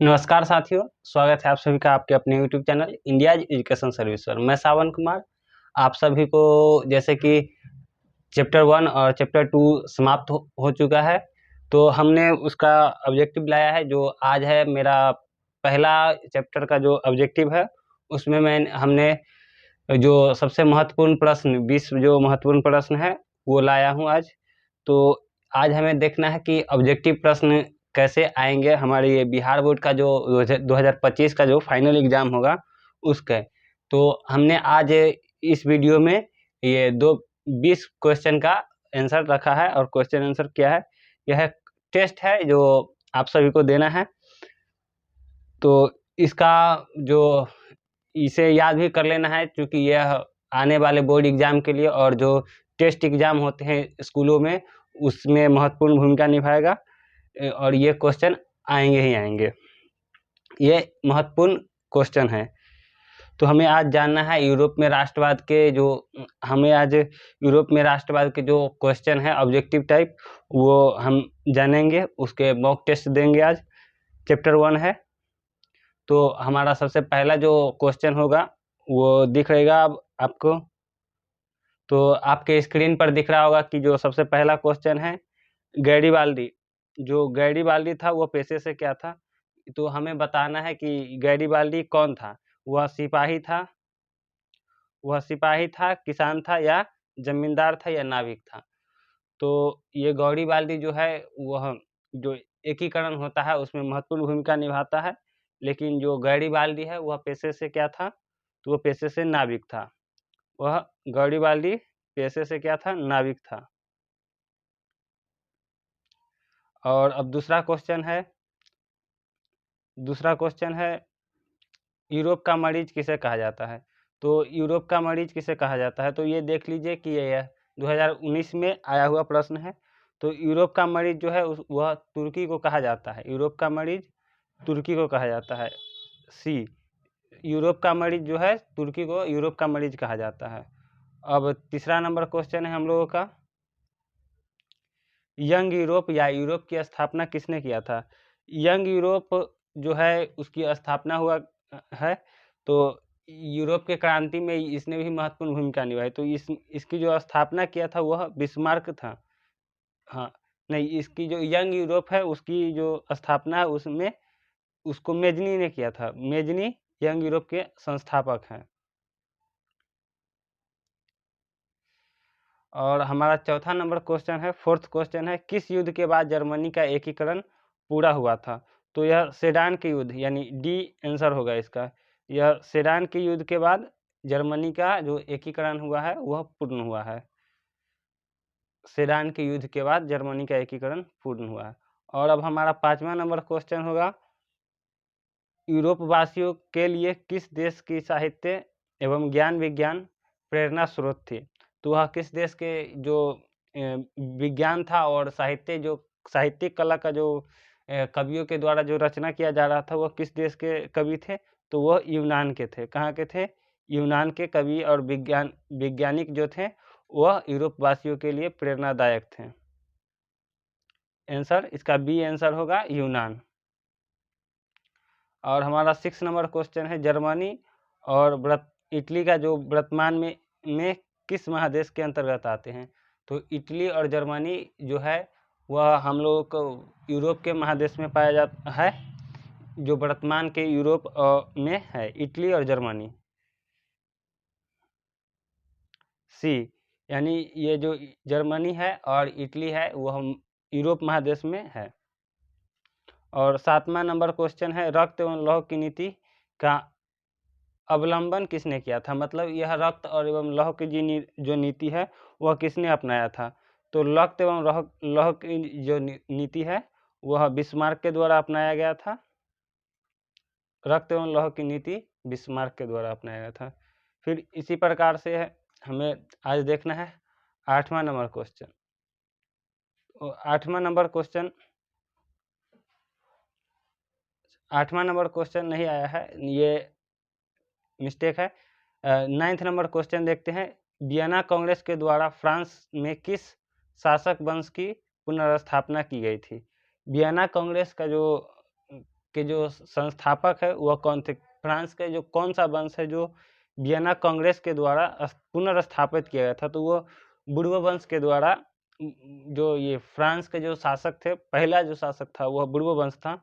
नमस्कार साथियों, स्वागत है आप सभी का आपके अपने YouTube channel India education service पर। मैं सावन कुमार आप सभी को जैसे कि चैप्टर 1 और चैप्टर 2 समाप्त हो चुका है, तो हमने उसका ऑब्जेक्टिव लाया है। जो आज है मेरा पहला चैप्टर का जो ऑब्जेक्टिव है, उसमें हमने जो सबसे महत्वपूर्ण प्रश्न 20 जो महत्वपूर्ण प्रश्न है वो लाया हूँ आज। तो आज हमें देखना है कि ऑब्जेक्टिव प्रश्न कैसे आएंगे हमारे ये बिहार बोर्ड का जो 2025 का जो फाइनल एग्जाम होगा उसके। तो हमने आज इस वीडियो में ये 20 क्वेश्चन का आंसर रखा है। और क्वेश्चन आंसर क्या है, यह टेस्ट है जो आप सभी को देना है। तो इसका जो इसे याद भी कर लेना है, क्योंकि यह आने वाले बोर्ड एग्जाम के लिए और जो टेस्ट एग्जाम होते हैं स्कूलों में उसमें महत्वपूर्ण भूमिका निभाएगा। और ये क्वेश्चन आएंगे ही आएंगे, ये महत्वपूर्ण क्वेश्चन है। तो हमें आज जानना है यूरोप में राष्ट्रवाद के जो क्वेश्चन है ऑब्जेक्टिव टाइप, वो हम जानेंगे। उसके मॉक टेस्ट देंगे आज। चैप्टर 1 है। तो हमारा सबसे पहला जो क्वेश्चन होगा वो दिख रहेगा अब आपको। तो आपके स्क्रीन पर दिख रहा होगा कि जो सबसे पहला क्वेश्चन है, गैरीबाल्दी। जो गैरीबाल्दी था वो पेशे से क्या था? तो हमें बताना है कि गैरीबाल्दी कौन था। वह सिपाही था, किसान था, या जमींदार था, या नाविक था। तो ये गैरीबाल्दी जो है वह जो एकीकरण होता है उसमें महत्वपूर्ण भूमिका निभाता है। लेकिन जो गैरीबाल्दी है वह पेशे से क्या था? तो वह पेशे से नाविक था। वह गैरीबाल्दी पेशे से क्या था? नाविक था। और अब दूसरा क्वेश्चन है यूरोप का मरीज किसे कहा जाता है? तो यूरोप का मरीज किसे कहा जाता है, तो ये देख लीजिए कि यह 2019 में आया हुआ प्रश्न है। तो यूरोप का मरीज जो है वह तुर्की को कहा जाता है। यूरोप का मरीज तुर्की को कहा जाता है। सी, यूरोप का मरीज जो है तुर्की को यूरोप का मरीज कहा जाता है। अब तीसरा नंबर क्वेश्चन है हम लोगों का, यंग यूरोप या यूरोप की स्थापना किसने किया था? यंग यूरोप जो है उसकी स्थापना हुआ है। तो यूरोप के क्रांति में इसने भी महत्वपूर्ण भूमिका निभाई। तो इसकी जो स्थापना किया था वह बिस्मार्क था। हाँ, नहीं, इसकी जो यंग यूरोप है उसकी जो स्थापना है उसमें उसको मेजनी ने किया था। मेजनी यंग यूरोप के संस्थापक हैं। और हमारा चौथा नंबर क्वेश्चन है, फोर्थ क्वेश्चन है, किस युद्ध के बाद जर्मनी का एकीकरण पूरा हुआ था? तो यह सेडान के युद्ध, यानी डी आंसर होगा इसका। यह सेडान के युद्ध के बाद जर्मनी का जो एकीकरण हुआ है वह पूर्ण हुआ है। सेडान के युद्ध के बाद जर्मनी का एकीकरण पूर्ण हुआ है। और अब हमारा पांचवा नंबर क्वेश्चन होगा, यूरोप वासियों के लिए किस देश की साहित्य एवं ज्ञान विज्ञान प्रेरणा स्रोत थी? तो वह किस देश के जो विज्ञान था और साहित्यिक कला का जो कवियों के द्वारा जो रचना किया जा रहा था वह किस देश के कवि थे? तो वह यूनान के थे। कहाँ के थे? यूनान के कवि और वैज्ञानिक जो थे वह यूरोप वासियों के लिए प्रेरणादायक थे। आंसर इसका बी आंसर होगा, यूनान। और हमारा 6 नंबर क्वेश्चन है, जर्मनी और इटली का जो वर्तमान में किस महादेश के अंतर्गत आते हैं? तो इटली और जर्मनी जो है वह हम लोगों को यूरोप के महादेश में पाया जाता है, जो वर्तमान के यूरोप में है, इटली और जर्मनी। सी, यानी ये जो जर्मनी है और इटली है वह यूरोप महादेश में है। और 7वां नंबर क्वेश्चन है, रक्त एवं लौह की नीति का अवलंबन किसने किया था? मतलब यह रक्त और एवं लौह की जो नीति है वह किसने अपनाया था? तो रक्त एवं लौह की जो नीति है वह बिस्मार्क के द्वारा अपनाया गया था। रक्त एवं लौह की नीति बिस्मार्क के द्वारा अपनाया गया था। फिर इसी प्रकार से हमें आज देखना है 8वां नंबर क्वेश्चन। 8वां नंबर क्वेश्चन नहीं आया है, ये मिस्टेक है। 9वां नंबर क्वेश्चन देखते हैं, वियना कांग्रेस के द्वारा फ्रांस में किस शासक वंश की पुनर्स्थापना की गई थी? वियना कांग्रेस का जो के जो संस्थापक है वह कौन थे? फ्रांस के जो कौन सा वंश है जो वियना कांग्रेस के द्वारा पुनर्स्थापित किया गया था? तो वो बुर्बो वंश के द्वारा जो ये फ्रांस के जो शासक थे, पहला जो शासक था वह बुर्बो वंश था,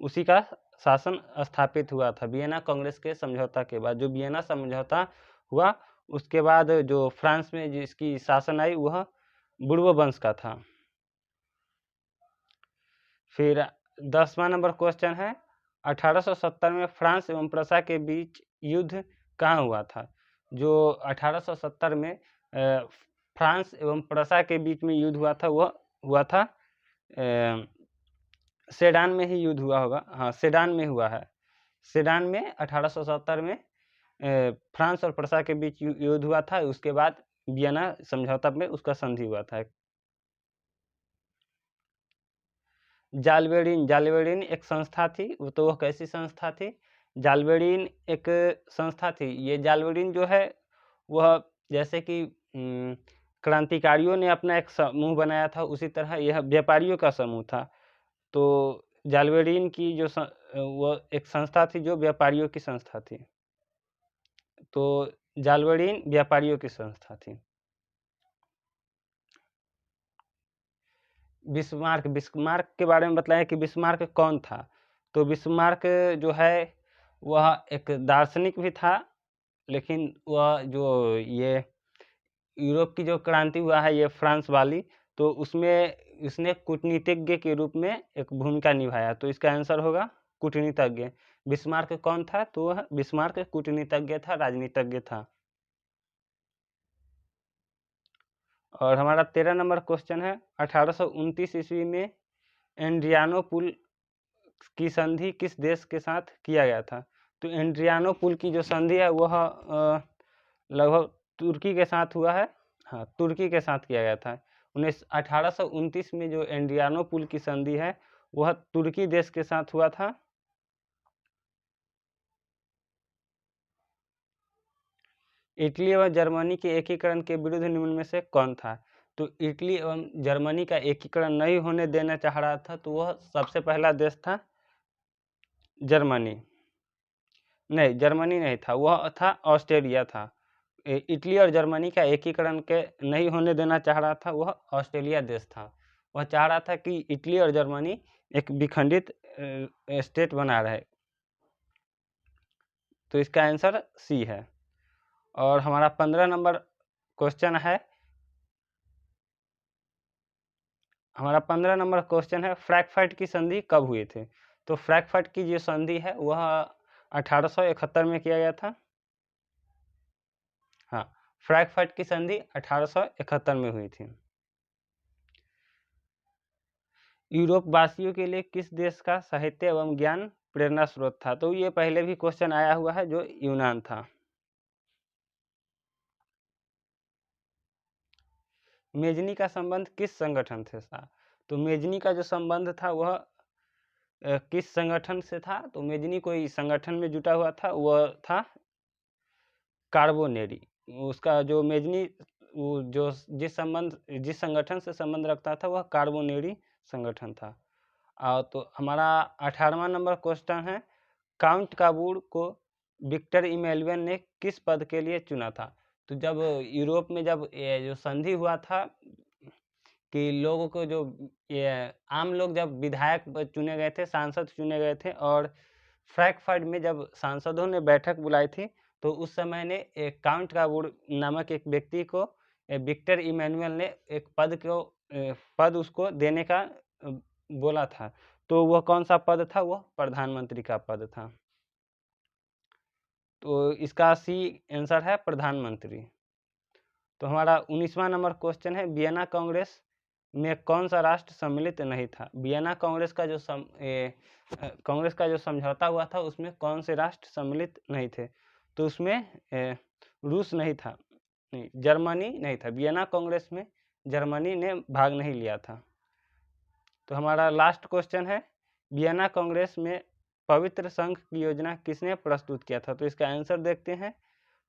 उसी का शासन स्थापित हुआ था वियना कांग्रेस के समझौता के बाद। जो वियना समझौता हुआ उसके बाद जो फ्रांस में जिसकी शासन आई वह बुर्बो वंश का था। फिर 10वां नंबर क्वेश्चन है 1870 में फ्रांस एवं प्रसा के बीच युद्ध कहाँ हुआ था? जो 1870 में फ्रांस एवं प्रसा के बीच में युद्ध हुआ था वह हुआ था सेडान में ही युद्ध हुआ होगा। हाँ, सेडान में हुआ है। सेडान में 1870 में फ्रांस और प्रसा के बीच युद्ध हुआ था। उसके बाद वियना समझौता में उसका संधि हुआ था। जालबेरिन एक संस्था थी। तो वह कैसी संस्था थी? जालबेरिन एक संस्था थी। ये जालबेरिन जो है वह जैसे कि क्रांतिकारियों ने अपना एक समूह बनाया था, उसी तरह यह व्यापारियों का समूह था। तो जालबेरिन की जो वह एक संस्था थी जो व्यापारियों की संस्था थी। तो जालबेरिन व्यापारियों की संस्था थी। बिस्मार्क के बारे में बताया कि बिस्मार्क कौन था? तो बिस्मार्क जो है वह एक दार्शनिक भी था, लेकिन वह जो ये यूरोप की जो क्रांति हुआ है ये फ्रांस वाली, तो उसमें इसने कूटनीतिज्ञ के रूप में एक भूमिका निभाया। तो इसका आंसर होगा कूटनीतिज्ञ। बिस्मार्क कौन था? तो वह बिस्मार्क कूटनीतिज्ञ था, राजनीतिज्ञ था। और हमारा 13 नंबर क्वेश्चन है 1829 ईस्वी में एड्रियानोपुल की संधि किस देश के साथ किया गया था? तो एड्रियानोपुल की जो संधि है वह लगभग तुर्की के साथ हुआ है। हाँ, तुर्की के साथ किया गया था। 1829 में जो एड्रियानोपुल की संधि है वह तुर्की देश के साथ हुआ था। इटली एवं जर्मनी के एकीकरण के विरुद्ध निम्न में से कौन था? तो इटली एवं जर्मनी का एकीकरण नहीं होने देना चाह रहा था, तो वह सबसे पहला देश था जर्मनी। नहीं, जर्मनी नहीं था, वह था ऑस्ट्रेलिया था। इटली और जर्मनी का एकीकरण के नहीं होने देना चाह रहा था, वह ऑस्ट्रेलिया देश था। वह चाह रहा था कि इटली और जर्मनी एक विखंडित स्टेट बना रहे। तो इसका आंसर सी है। और हमारा 15 नंबर क्वेश्चन है फ्रैंकफर्ट की संधि कब हुई थी? तो फ्रैंकफर्ट की जो संधि है वह 1871 में किया गया था। हाँ, फ्रैंकफर्ट की संधि 1871 में हुई थी। यूरोप वासियों के लिए किस देश का साहित्य एवं ज्ञान प्रेरणा स्रोत था? तो ये पहले भी क्वेश्चन आया हुआ है, जो यूनान था। मेजनी का संबंध किस संगठन से था? तो मेजनी का जो संबंध था वह किस संगठन से था? तो मेजनी कोई संगठन में जुटा हुआ था, वह था कार्बोनेरी। उसका जो मेजनी वो जो जिस संगठन से संबंध रखता था वह कार्बोनेरी संगठन था। तो हमारा 18वां नंबर क्वेश्चन है काउंट काबूल को विक्टर इमैनुअल ने किस पद के लिए चुना था? तो जब यूरोप में जब ये जो संधि हुआ था कि लोगों को जो ये आम लोग जब विधायक चुने गए थे, सांसद चुने गए थे, और फ्रैंकफर्ट में जब सांसदों ने बैठक बुलाई थी, तो उस समय ने एक काउंट काबूल नामक एक व्यक्ति को विक्टर इमैनुअल ने एक पद उसको देने का बोला था। तो वह कौन सा पद था? वह प्रधानमंत्री का पद था। तो इसका सी आंसर है प्रधानमंत्री। तो हमारा 19वां नंबर क्वेश्चन है वियना कांग्रेस में कौन सा राष्ट्र सम्मिलित नहीं था? वियना कांग्रेस का जो समझौता हुआ था उसमें कौन से राष्ट्र सम्मिलित नहीं थे? तो उसमें रूस नहीं था, नहीं, जर्मनी नहीं था। वियना कांग्रेस में जर्मनी ने भाग नहीं लिया था। तो हमारा लास्ट क्वेश्चन है वियना कांग्रेस में पवित्र संघ की योजना किसने प्रस्तुत किया था? तो इसका आंसर देखते हैं।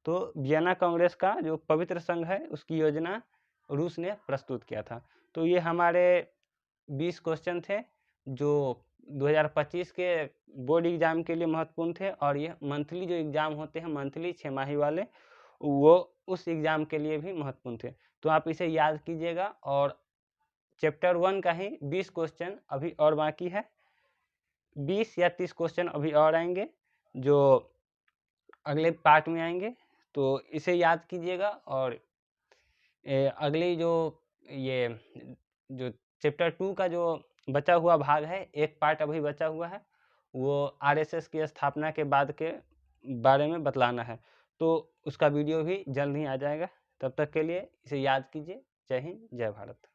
तो वियना कांग्रेस का जो पवित्र संघ है उसकी योजना रूस ने प्रस्तुत किया था। तो ये हमारे 20 क्वेश्चन थे जो 2025 के बोर्ड एग्ज़ाम के लिए महत्वपूर्ण थे, और ये मंथली जो एग्ज़ाम होते हैं, मंथली 6 माही वाले, वो उस एग्ज़ाम के लिए भी महत्वपूर्ण थे। तो आप इसे याद कीजिएगा। और चैप्टर 1 का ही 20 क्वेश्चन अभी और बाकी है, 20 या 30 क्वेश्चन अभी और आएंगे जो अगले पार्ट में आएंगे, तो इसे याद कीजिएगा। और अगली ये जो चैप्टर 2 का जो बचा हुआ भाग है, एक पार्ट अभी बचा हुआ है, वो आरएसएस की स्थापना के बाद के बारे में बतलाना है, तो उसका वीडियो भी जल्द ही आ जाएगा। तब तक के लिए इसे याद कीजिए। जय हिंद, जय भारत।